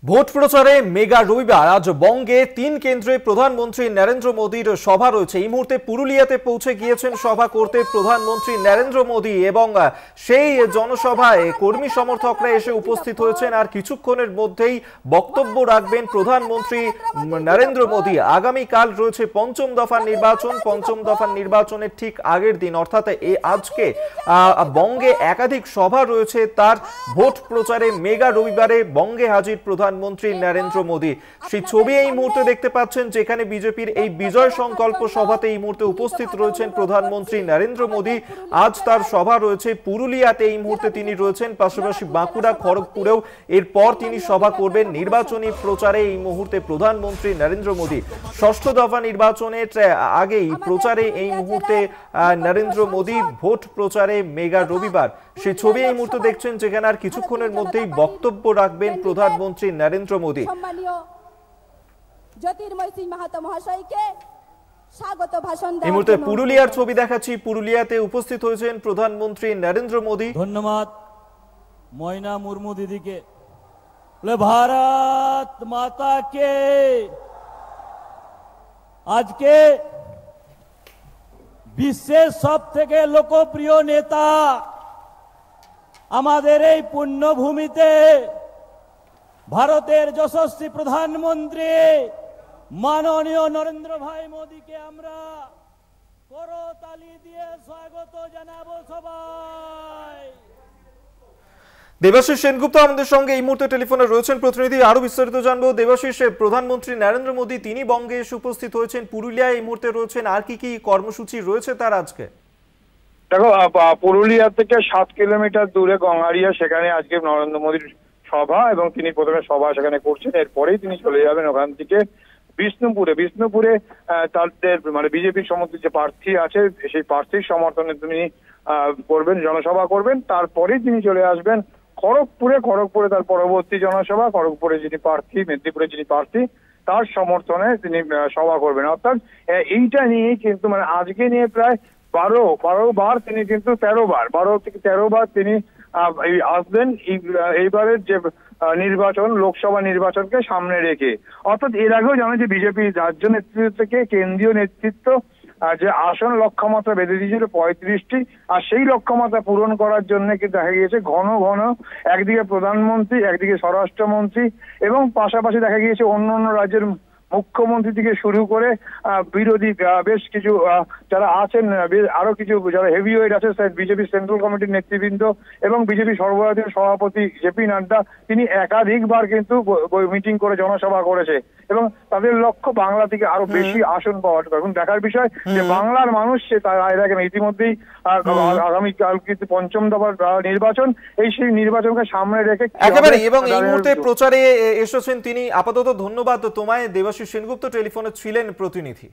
Vote প্রচারে mega রবিবার আজ বঙ্গে ৩ কেন্দ্রে প্রধানমন্ত্রী নরেন্দ্র মোদীর সভা রয়েছে। এই মুহূর্তে পুরুলিয়াতে পৌঁছে গিয়েছেন সভা করতে প্রধানমন্ত্রী নরেন্দ্র মোদী এবং সেই জনসভায় কর্মী সমর্থকরা এসে উপস্থিত হয়েছেন। আর কিছুক্ষণের মধ্যেই বক্তব্য রাখবেন প্রধানমন্ত্রী নরেন্দ্র মোদী। আগামীকাল রয়েছে পঞ্চম দফার নির্বাচন। পঞ্চম দফার নির্বাচনের ঠিক আগের দিন অর্থাৎ আজকে বঙ্গে একাধিক সভা রয়েছে। তার ভোট প্রচারে মেগা রবিবারে বঙ্গে হাজির প্রধানমন্ত্রী নরেন্দ্র মোদী। সেই ছবি এই মুহূর্তে দেখতে পাচ্ছেন, যেখানে বিজেপির এই বিজয় সংকল্প সভাতে এই মুহূর্তে উপস্থিত রয়েছেন প্রধানমন্ত্রী নরেন্দ্র মোদী। আজ তার সভা রয়েছে পুরুলিয়াতে, এই মুহূর্তে তিনি রয়েছেন, পাশাপাশি বাঁকুড়া, খড়গপুরেও এরপর তিনি সভা করবেন। নির্বাচনী প্রচারে এই মুহূর্তে প্রধানমন্ত্রী নরেন্দ্র মোদী। ষষ্ঠ দফা নির্বাচনের আগেই প্রচারে এই মুহূর্তে নরেন্দ্র মোদী। ভোট প্রচারে মেগা রবিবার সেই ছবি এই মুহূর্তে দেখছেন, যেখানে আর কিছুক্ষণের মধ্যেই বক্তব্য রাখবেন প্রধানমন্ত্রী নরেন্দ্র মোদী। এই মুহূর্তে পুরুলিয়ার ছবি দেখাচ্ছি। পুরুলিয়াতে উপস্থিত হয়েছেন প্রধানমন্ত্রী নরেন্দ্র মোদী। ধন্যবাদ ময়না মুর্মু দিদিকে। ভারত মাতা কে। আজকে বিশ্বের সব থেকে লোকপ্রিয় নেতা আমাদের এই পুণ্যভূমিতে ভারতের যশস্বী প্রধানমন্ত্রী মাননীয় নরেন্দ্র ভাই মোদীকে আমরা করতালি দিয়ে স্বাগত জানাবো সবাই। দেবাশিস সেনগুপ্ত আমাদের সঙ্গে এই মুহূর্তে টেলিফোনে রয়েছেন প্রতিনিধি। আরো বিস্তারিত জানবো দেবাশিস, প্রধানমন্ত্রী নরেন্দ্র মোদী তিনি বঙ্গে এসে উপস্থিত হয়েছেন, পুরুলিয়ায় এই মুহূর্তে রয়েছেন, আর কি কি কর্মসূচি রয়েছে তার আজকে? দেখো, পুরুলিয়া থেকে ৭ কিলোমিটার দূরে গঙ্গারিয়া, সেখানে আজকে নরেন্দ্র মোদীর সভা এবং তিনি প্রথমে সভা সেখানে করছেন। এরপরেই তিনি চলে যাবেন ওখান থেকে বিষ্ণুপুরে তাদের মানে বিজেপির সমর্থিত যে প্রার্থী আছে সেই প্রার্থীর সমর্থনে তিনি করবেন, জনসভা করবেন। তারপরেই তিনি চলে আসবেন খড়গপুরে তার পরবর্তী জনসভা। খড়গপুরে যিনি প্রার্থী, মেদিনীপুরে যিনি প্রার্থী, তার সমর্থনে তিনি সভা করবেন। অর্থাৎ এইটা নিয়েই কিন্তু মানে আজকে নিয়ে প্রায় 12 বার তিনি কিন্তু 12 থেকে 13 বার তিনি আসবেন এইবারের যে নির্বাচন, লোকসভা নির্বাচনকে সামনে রেখে। অর্থাৎ এর আগেও জানো যে বিজেপি রাজ্য নেতৃত্ব থেকে কেন্দ্রীয় নেতৃত্ব যে আসন লক্ষ্যমাত্রা বেঁধে দিয়েছিল 35টি, আর সেই লক্ষ্যমাত্রা পূরণ করার জন্য কিন্তু দেখা গিয়েছে ঘন একদিকে প্রধানমন্ত্রী, একদিকে স্বরাষ্ট্রমন্ত্রী এবং পাশাপাশি দেখা গিয়েছে অন্য রাজ্যের মুখ্যমন্ত্রী থেকে শুরু করে বিরোধী বেশ কিছু যারা আছেন, আরো কিছু যারা হেভিওয়েট আছে বিজেপি সেন্ট্রাল কমিটির নেতৃবৃন্দ এবং বিজেপি সর্বভারতীয় সভাপতি জেপি নাড্ডা, তিনি একাধিকবার কিন্তু মিটিং করে জনসভা করেছে এবং তাদের লক্ষ্য বাংলা থেকে আরো বেশি আসন পাওয়া। এখন দেখার বিষয় যে বাংলার মানুষ সে তার রায় দেখেন। ইতিমধ্যেই আগামীকাল কিন্তু পঞ্চম দফার নির্বাচন, সেই নির্বাচনকে সামনে রেখে একেবারে এবং এই মুহূর্তে প্রচারে এসেছেন তিনি। আপাতত ধন্যবাদ তোমায়। দেবাশিস সেনগুপ্ত টেলিফোনে ছিলেন প্রতিনিধি।